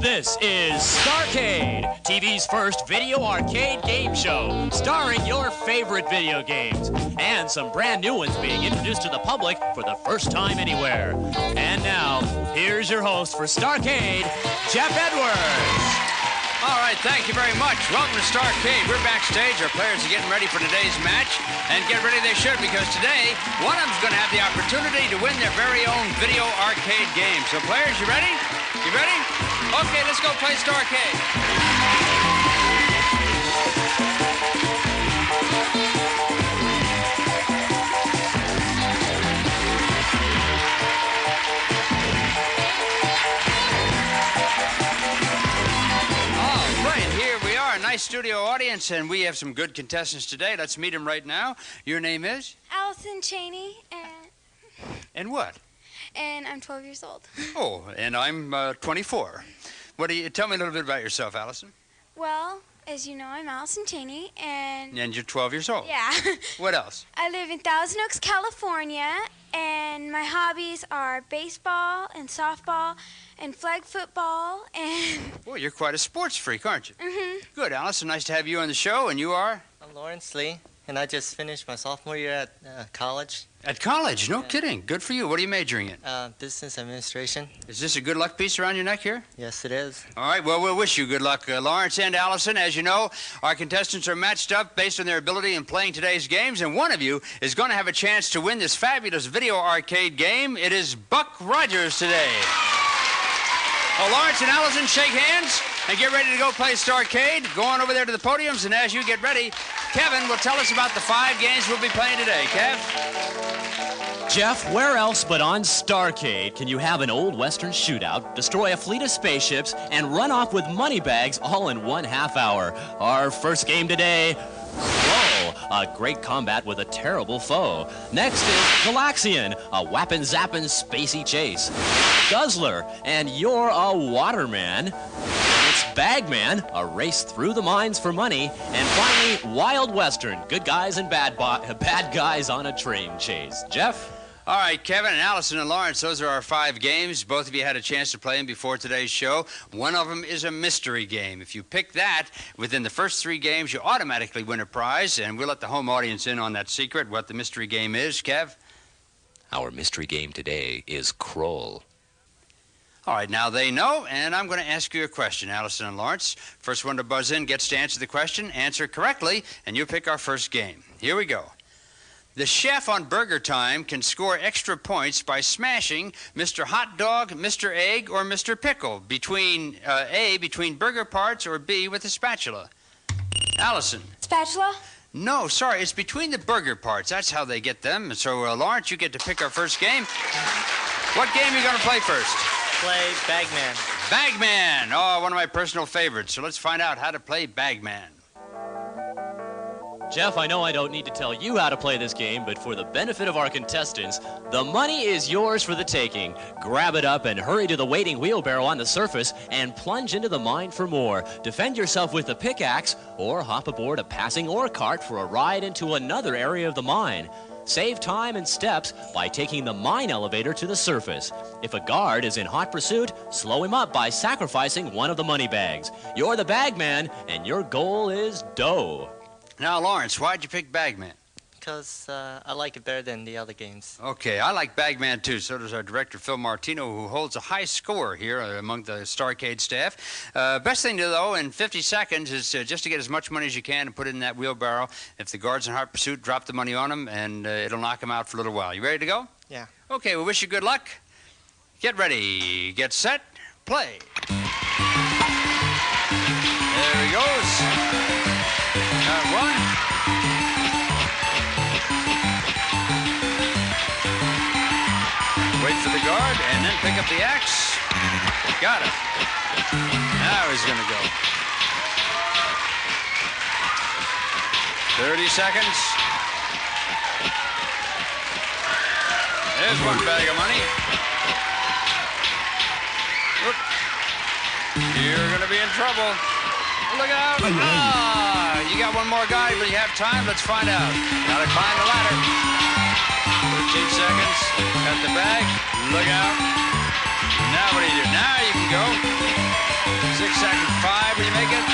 This is Starcade, TV's first video arcade game show, starring your favorite video games, and some brand new ones being introduced to the public for the first time anywhere. And now, here's your host for Starcade, Jeff Edwards. All right, thank you very much. Welcome to Starcade. We're backstage. Our players are getting ready for today's match. And get ready they should, because today, one of them's going to have the opportunity to win their very own video arcade game. So players, you ready? You ready? Okay, let's go play Starcade. Nice studio audience, and we have some good contestants today. Let's meet them right now. Your name is? Allison, Chaney, And what? And I'm 12 years old. Oh, and I'm 24. Tell me a little bit about yourself, Allison. Well, as you know, I'm Allison Chaney, and you're 12 years old. Yeah. What else? I live in Thousand Oaks, California, and my hobbies are baseball and softball and flag football and... Boy, you're quite a sports freak, aren't you? Mm-hmm. Good, Allison. Nice to have you on the show. And you are? I'm Lawrence Lee, and I just finished my sophomore year at college. At college? No kidding. Good for you. What are you majoring in? Business administration. Is this a good luck piece around your neck here? Yes, it is. All right. Well, we'll wish you good luck, Lawrence and Allison. As you know, our contestants are matched up based on their ability in playing today's games, and one of you is going to have a chance to win this fabulous video arcade game. It is Buck Rogers today. Well, Lawrence and Allison, shake hands and get ready to go play Starcade. Go on over there to the podiums, and as you get ready, Kevin will tell us about the 5 games we'll be playing today. Kev? Jeff, where else but on Starcade can you have an old western shootout, destroy a fleet of spaceships, and run off with money bags all in 1/2 hour? Our first game today, Krull, a great combat with a terrible foe. Next is Galaxian, a whappin'-zappin' spacey chase. Guzzler, and you're a waterman. It's Bagman, a race through the mines for money. And finally, Wild Western, good guys and bad guys on a train chase. Jeff? All right, Kevin and Allison and Lawrence, those are our 5 games. Both of you had a chance to play them before today's show. One of them is a mystery game. If you pick that within the first 3 games, you automatically win a prize, and we'll let the home audience in on that secret, what the mystery game is. Kev? Our mystery game today is Krull. All right, now they know, and I'm going to ask you a question, Allison and Lawrence. First one to buzz in gets to answer the question, answer correctly, and you pick our first game. Here we go. The chef on Burger Time can score extra points by smashing Mr. Hot Dog, Mr. Egg, or Mr. Pickle between A, between burger parts, or B, with a spatula. Allison. Spatula? No, sorry, it's between the burger parts. That's how they get them. So, Lawrence, you get to pick our first game. What game are you going to play first? Play Bagman. Bagman! Oh, one of my personal favorites. So let's find out how to play Bagman. Jeff, I know I don't need to tell you how to play this game, but for the benefit of our contestants, the money is yours for the taking. Grab it up and hurry to the waiting wheelbarrow on the surface and plunge into the mine for more. Defend yourself with a pickaxe or hop aboard a passing ore cart for a ride into another area of the mine. Save time and steps by taking the mine elevator to the surface. If a guard is in hot pursuit, slow him up by sacrificing one of the money bags. You're the bagman, and your goal is dough. Now, Lawrence, why'd you pick Bagman? Because I like it better than the other games. Okay, I like Bagman, too. So does our director, Phil Martino, who holds a high score here among the Starcade staff. Best thing to do, though, in 50 seconds is just to get as much money as you can and put it in that wheelbarrow. If the guard's in hot pursuit, drop the money on them, and it'll knock them out for a little while. You ready to go? Yeah. Okay, we wish you good luck. Get ready. Get set. Play. There he goes. Got one. Wait for the guard, and then pick up the axe. Got it. Now he's going to go. 30 seconds. There's one bag of money. Whoop. You're going to be in trouble. Look out. Ah, you got one more guy, but you have time. Let's find out. Gotta climb the ladder. 13 seconds. Got the bag. Look out. Now Now what do you do? Now you can go. 6 seconds, 5. Will you make it?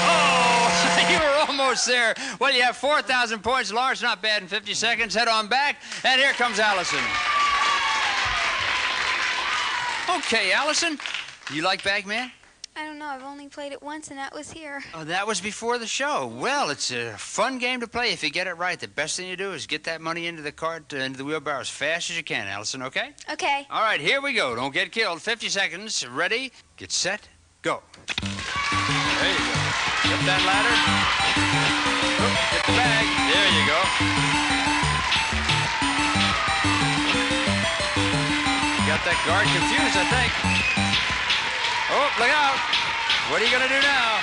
Oh, you were almost there. Well, you have 4,000 points. Lawrence, not bad in 50 seconds. Head on back. And here comes Allison. Okay, Allison. You like Bagman? I don't know. I've only played it once, and that was here. Oh, that was before the show. Well, it's a fun game to play if you get it right. The best thing you do is get that money into the cart, into the wheelbarrow as fast as you can, Allison, okay? Okay. All right, here we go. Don't get killed. 50 seconds. Ready, get set, go. There you go. Get that ladder. Oop, get the bag. There you go. Got that guard confused, I think. Oh, look out. What are you going to do now?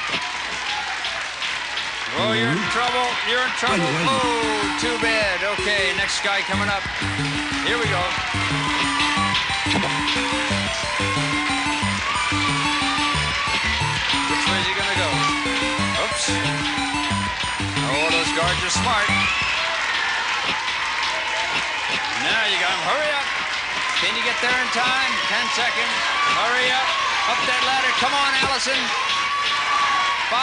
Oh, you're in trouble. You're in trouble. Oh, too bad. Okay, next guy coming up. Here we go. Which way is he going to go? Oops. Oh, those guards are smart. Now you got him. Hurry up. Can you get there in time? 10 seconds. Hurry up. Up that ladder. Come on, Allison. 5,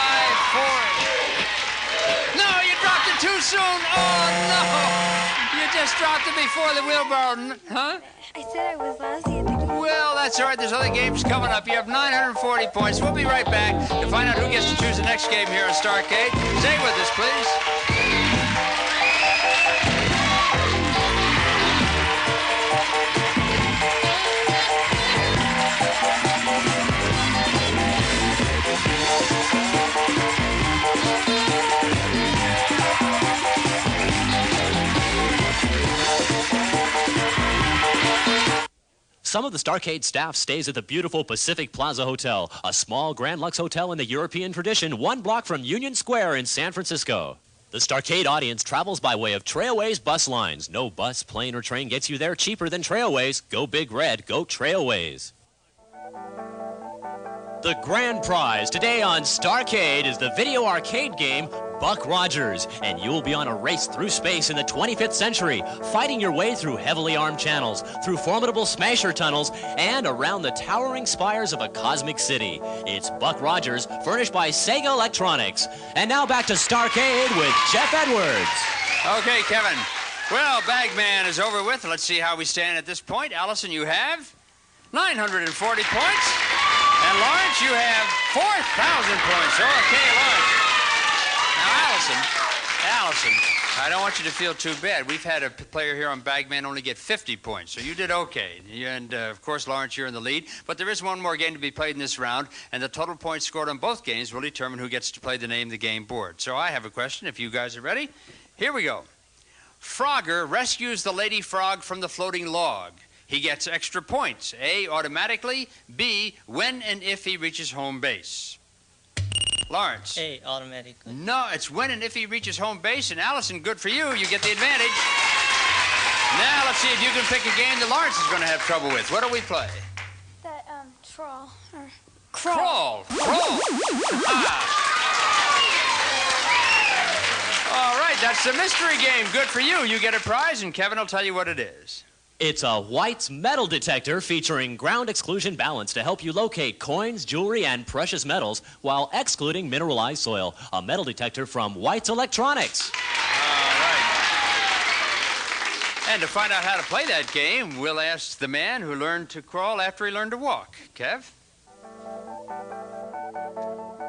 4. No, you dropped it too soon. Oh, no. You just dropped it before the wheelbarrow. Huh? I said I was lousy at the game. Well, that's all right. There's other games coming up. You have 940 points. We'll be right back to find out who gets to choose the next game here on Starcade. Stay with us, please. Some of the Starcade staff stays at the beautiful Pacific Plaza Hotel, a small Grand Lux hotel in the European tradition, 1 block from Union Square in San Francisco. The Starcade audience travels by way of Trailways bus lines. No bus, plane, or train gets you there cheaper than Trailways. Go Big Red, go Trailways. The grand prize today on Starcade is the video arcade game Buck Rogers, and you'll be on a race through space in the 25th century, fighting your way through heavily armed channels, through formidable smasher tunnels, and around the towering spires of a cosmic city. It's Buck Rogers, furnished by Sega Electronics. And now back to Starcade with Jeff Edwards. Okay, Kevin. Well, Bagman is over with. Let's see how we stand at this point. Allison, you have 940 points. And Lawrence, you have 4,000 points. Okay, Lawrence. Now, Allison, I don't want you to feel too bad. We've had a player here on Bagman only get 50 points, so you did okay. And, of course, Lawrence, you're in the lead. But there is one more game to be played in this round, and the total points scored on both games will determine who gets to play the name of the game board. So I have a question, if you guys are ready. Here we go. Frogger rescues the lady frog from the floating log. He gets extra points. A, automatically. B, when and if he reaches home base. Lawrence. A, automatically. No, it's when and if he reaches home base. And Allison, good for you. You get the advantage. Now, let's see if you can pick a game that Lawrence is going to have trouble with. What do we play? That, troll. Or Krull. Krull. All right, that's the mystery game. Good for you. You get a prize, and Kevin will tell you what it is. It's a White's metal detector featuring ground exclusion balance to help you locate coins, jewelry, and precious metals while excluding mineralized soil. A metal detector from White's Electronics. All right. And to find out how to play that game, we'll ask the man who learned to crawl after he learned to walk. Kev?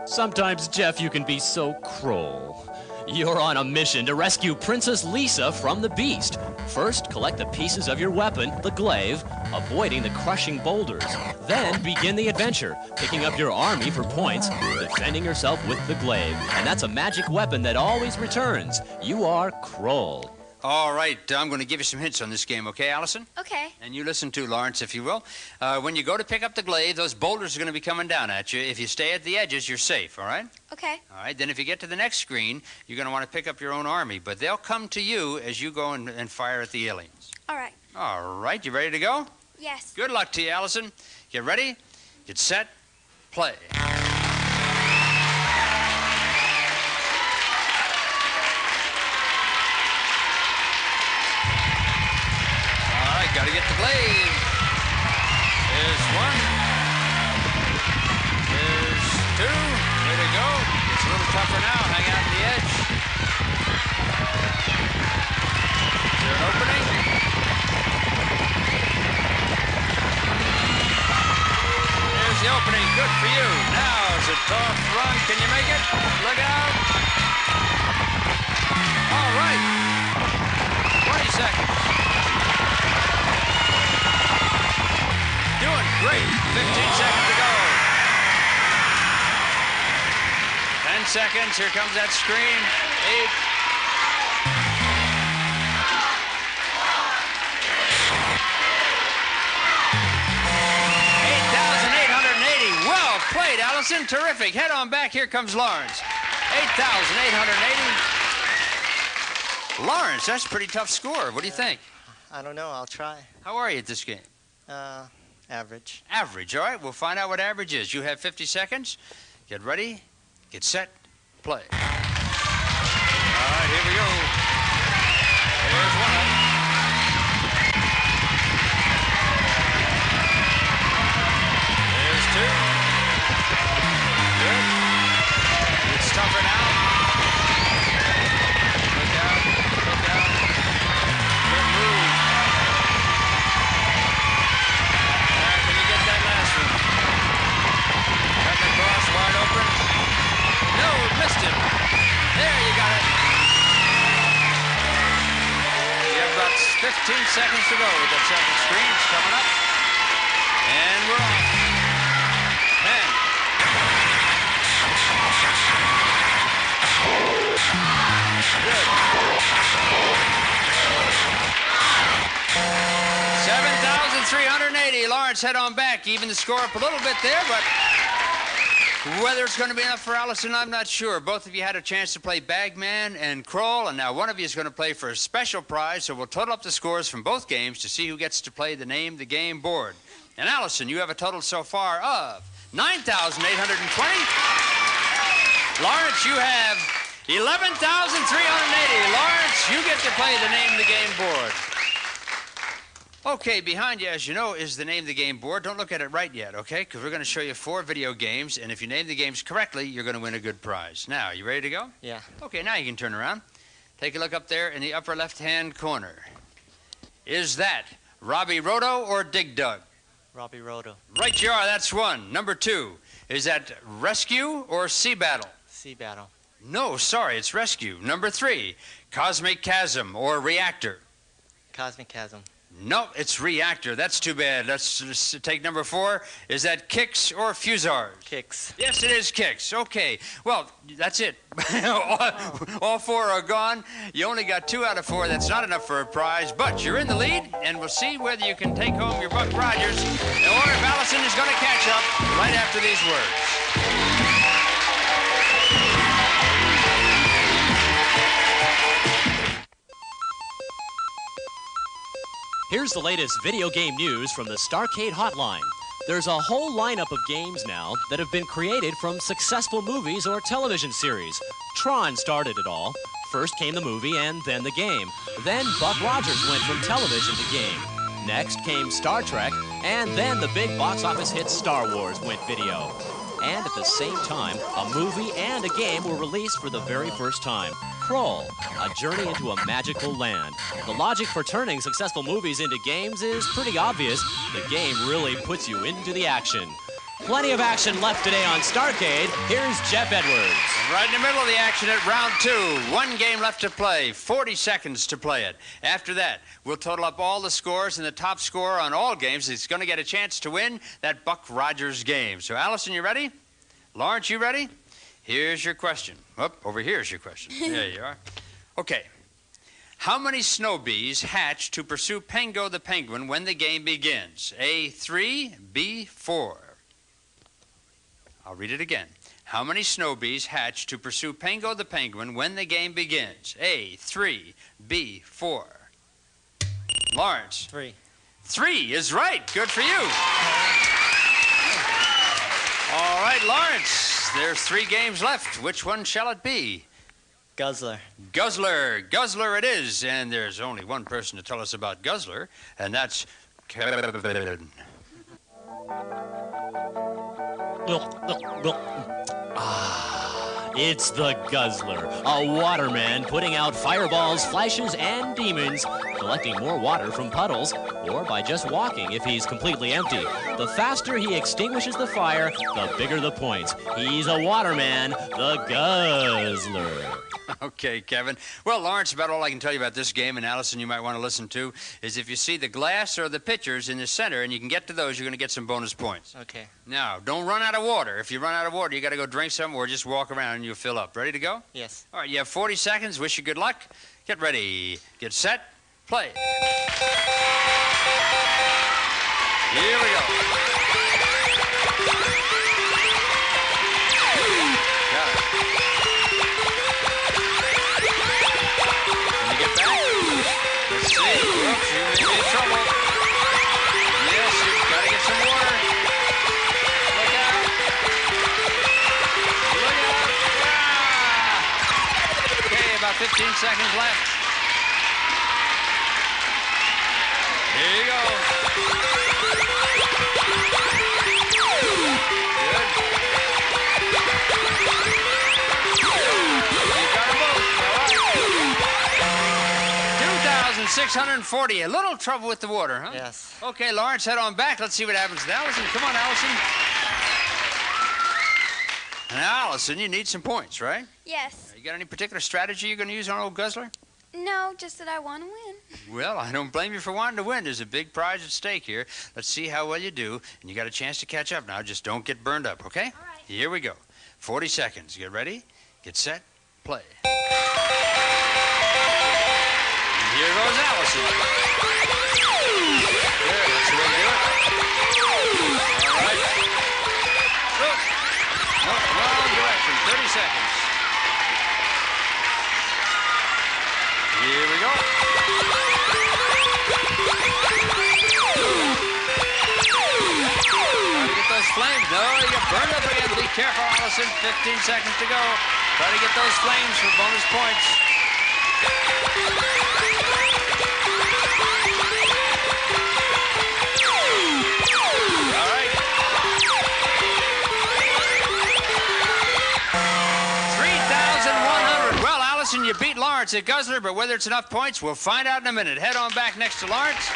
Sometimes, Jeff, you can be so cruel. You're on a mission to rescue Princess Lisa from the Beast. First, collect the pieces of your weapon, the glaive, avoiding the crushing boulders. Then begin the adventure, picking up your army for points, defending yourself with the glaive. And that's a magic weapon that always returns. You are Krull. All right, I'm going to give you some hints on this game, okay, Allison? Okay. And you listen too, Lawrence, if you will. When you go to pick up the glaive, those boulders are going to be coming down at you. If you stay at the edges, you're safe, all right? Okay. All right, then if you get to the next screen, you're going to want to pick up your own army, but they'll come to you as you go and fire at the aliens. All right. All right, you ready to go? Yes. Good luck to you, Allison. Get ready, get set, play. Got Gotta get the blade. There's one. There's two. Way to go. It's a little tougher now. Hang out on the edge. Is there an opening? There's the opening. Good for you. Now it's a tough run. Can you make it? Look out. All right. 20 seconds. Doing great. 15 seconds to go. 10 seconds. Here comes that screen. 8. Well played, Allison. Terrific. Head on back. Here comes Lawrence. 8,880. Lawrence, that's a pretty tough score. What do you think? I don't know. I'll try. How are you at this game? Average. Average. All right. We'll find out what average is. You have 50 seconds. Get ready. Get set. Play. All right. Here we go. Here's one. There's two. Good. It's tougher now. Look out. Look out. Good move. Can you get that last one? Cutting across, wide open. No, missed it. There, you got it. You have about 15 seconds to go with that second screen. It's coming up. And we're off. 10. 7,380. Lawrence, head on back. Even the score up a little bit there, but whether it's going to be enough for Allison, I'm not sure. Both of you had a chance to play Bagman and Krull, and now one of you is going to play for a special prize, so we'll total up the scores from both games to see who gets to play the Name the Game board. And Allison, you have a total so far of 9,820. Lawrence, you have 11,380. Lawrence, you get to play the Name the Game board. Okay, behind you, as you know, is the Name the Game board. Don't look at it right yet, okay? Because we're going to show you 4 video games, and if you name the games correctly, you're going to win a good prize. Now, you ready to go? Yeah. Okay, now you can turn around. Take a look up there in the upper left-hand corner. Is that Robbie Roto or Dig Dug? Robbie Roto. Right you are, that's one. Number 2, is that Rescue or Sea Battle? Sea Battle. No, sorry, it's Rescue. Number 3, Cosmic Chasm or Reactor? Cosmic Chasm. No, it's Reactor. That's too bad. Let's take number 4. Is that Kicks or Fusars? Kicks. Yes, it is Kicks. Okay. Well, that's it. all 4 are gone. You only got 2 out of 4. That's not enough for a prize, but you're in the lead, and we'll see whether you can take home your Buck Rogers or if Allison is going to catch up right after these words. Here's the latest video game news from the Starcade Hotline. There's a whole lineup of games now that have been created from successful movies or television series. Tron started it all. First came the movie and then the game. Then Buck Rogers went from television to game. Next came Star Trek, and then the big box office hit Star Wars went video. And at the same time, a movie and a game were released for the very first time. Krull, a journey into a magical land. The logic for turning successful movies into games is pretty obvious. The game really puts you into the action. Plenty of action left today on Starcade. Here's Jeff Edwards. Right in the middle of the action at round 2. 1 game left to play. 40 seconds to play it. After that, we'll total up all the scores, and the top scorer on all games is going to get a chance to win that Buck Rogers game. So, Allison, you ready? Lawrence, you ready? Here's your question. Over here's your question. There you are. Okay. How many snow bees hatch to pursue Pengo the penguin when the game begins? A, 3, B, 4. I'll read it again. How many snow bees hatch to pursue Pengo the penguin when the game begins? A, 3, B, 4. Lawrence. 3. 3 is right. Good for you. All right, Lawrence. There's 3 games left. Which one shall it be? Guzzler. Guzzler. Guzzler it is. And there's only one person to tell us about Guzzler, and that's Kevin. It's the Guzzler, a waterman putting out fireballs, flashes, and demons, collecting more water from puddles, or by just walking if he's completely empty. The faster he extinguishes the fire, the bigger the points. He's a waterman, the Guzzler. Okay, Kevin. Well, Lawrence, about all I can tell you about this game, and Allison, you might want to listen to, is if you see the glass or the pitchers in the center and you can get to those, you're going to get some bonus points. Okay. Now, don't run out of water. If you run out of water, you got to go drink some or just walk around and you'll fill up. Ready to go? Yes. All right, you have 40 seconds. Wish you good luck. Get ready. Get set. Play. Here we go. Got it. Can you get back? Let's see. Whoops, you may be in trouble. Yes, you've got to get some water. Look out. Look out. Ah! Okay, about 15 seconds left. Here you go. Good. You got them both. All right. 2,640. A little trouble with the water, huh? Yes. Okay, Lawrence, head on back. Let's see what happens with Allison. Come on, Allison. Now, Allison, you need some points, right? Yes. You got any particular strategy you're going to use on old Guzzler? No, just that I want to win. Well, I don't blame you for wanting to win. There's a big prize at stake here. Let's see how well you do, and you got a chance to catch up now. Just don't get burned up, okay? All right. Here we go. 40 seconds. Get ready, get set, play. And here goes Allison. There, that's the way to do it. All right. Look. No, wrong direction. 30 seconds. Here we go. Try to get those flames. No, you get burned up again. Be careful, Allison. 15 seconds to go. Try to get those flames for bonus points. All right. 3,100. Well, Allison, you beat Lawrence at Guzzler, but whether it's enough points, we'll find out in a minute. Head on back next to Lawrence.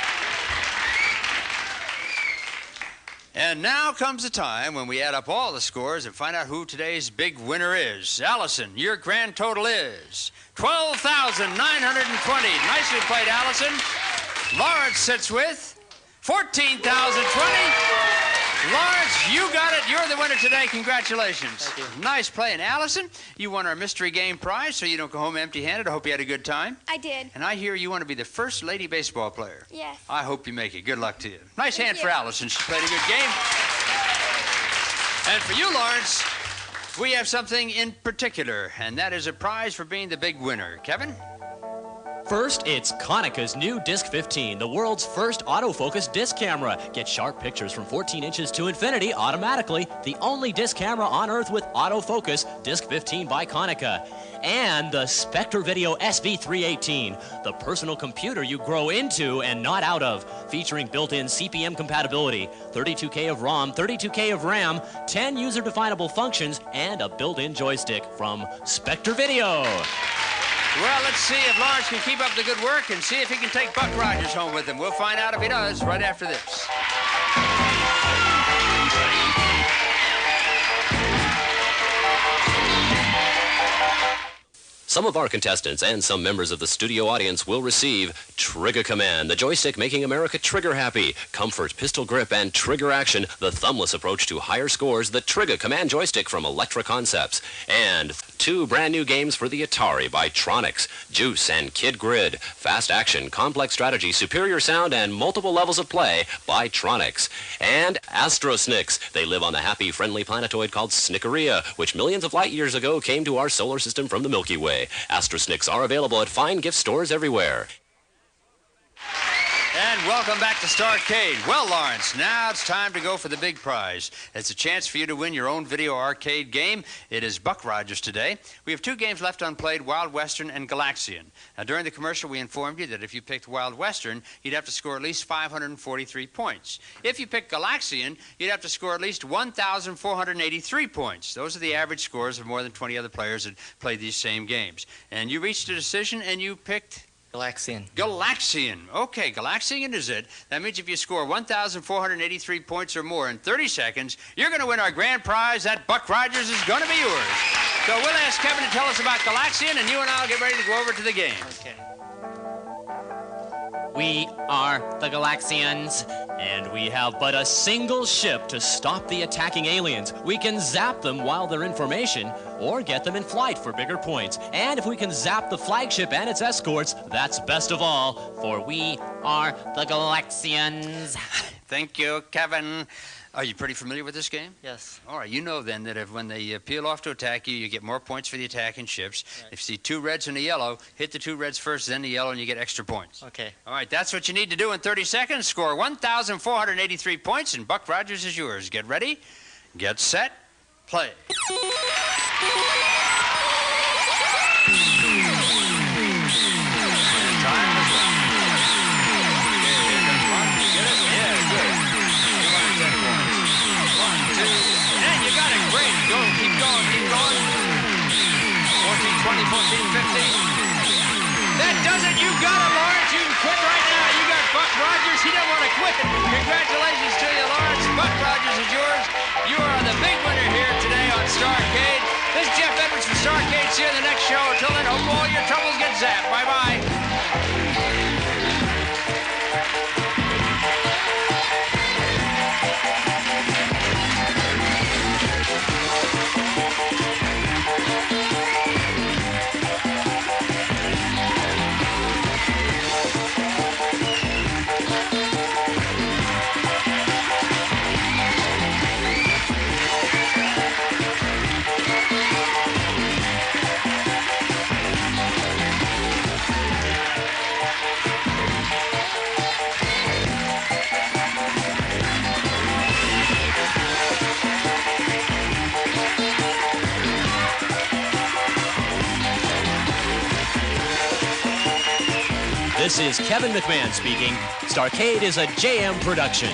And now comes the time when we add up all the scores and find out who today's big winner is. Allison, your grand total is 12,920. Nicely played, Allison. Lawrence sits with 14,020. Lawrence, you got it. You're the winner today. Congratulations. Thank you. Nice play. And Allison, you won our mystery game prize, so you don't go home empty-handed. I hope you had a good time. I did. And I hear you want to be the first lady baseball player. Yes. I hope you make it. Good luck to you. Nice Thank hand you. for Allison. She played a good game. And for you, Lawrence, we have something in particular, and that is a prize for being the big winner. Kevin? First, it's Konicka's new Disc 15, the world's first autofocus disc camera. Get sharp pictures from 14 inches to infinity automatically. The only disc camera on Earth with autofocus, Disc 15 by Konica. And the Spectre Video SV318, the personal computer you grow into and not out of, featuring built-in CPM compatibility, 32K of ROM, 32K of RAM, 10 user-definable functions, and a built-in joystick from Spectre Video. Well, let's see if Lawrence can keep up the good work and see if he can take Buck Rogers home with him. We'll find out if he does right after this. Some of our contestants and some members of the studio audience will receive Trigger Command, the joystick making America trigger happy. Comfort, pistol grip, and trigger action, the thumbless approach to higher scores, the Trigger Command joystick from Electra Concepts. And 2 brand new games for the Atari by Tronix, Juice and Kid Grid. Fast action, complex strategy, superior sound, and multiple levels of play by Tronix. And Astrosnicks. They live on the happy, friendly planetoid called Snickeria, which millions of light years ago came to our solar system from the Milky Way. Astrosnicks are available at fine gift stores everywhere. And welcome back to Starcade. Well, Lawrence, now it's time to go for the big prize. It's a chance for you to win your own video arcade game. It is Buck Rogers today. We have 2 games left unplayed, Wild Western and Galaxian. Now, during the commercial, we informed you that if you picked Wild Western, you'd have to score at least 543 points. If you picked Galaxian, you'd have to score at least 1,483 points. Those are the average scores of more than 20 other players that played these same games. And you reached a decision and you picked... Galaxian. Galaxian. Okay, Galaxian is it. That means if you score 1,483 points or more in 30 seconds, you're going to win our grand prize. That Buck Rogers is going to be yours. So we'll ask Kevin to tell us about Galaxian, and you and I will get ready to go over to the game. Okay. We are the Galaxians, and we have but a single ship to stop the attacking aliens. We can zap them while they're in formation, or get them in flight for bigger points. And if we can zap the flagship and its escorts, that's best of all, for we are the Galaxians. Thank you, Kevin. Are you pretty familiar with this game? Yes. All right, you know then that if when they peel off to attack you, you get more points for the attacking ships. Right. If you see 2 reds and a yellow, hit the 2 reds first, then the yellow, and you get extra points. Okay. All right, that's what you need to do in 30 seconds. Score 1,483 points, and Buck Rogers is yours. Get ready, get set, play. Keep going. 14, 20, 14, 15. That does it. You got it, Lawrence. You can quit right now. You got Buck Rogers. He didn't want to quit. Congratulations to you, Lawrence. Buck Rogers is yours. You are the big winner here today on Starcade. This is Jeff Edwards from Starcade. See you in the next show. Until then, hope all your troubles get zapped. Bye-bye. This is Kevin McMahon speaking. Starcade is a JM production.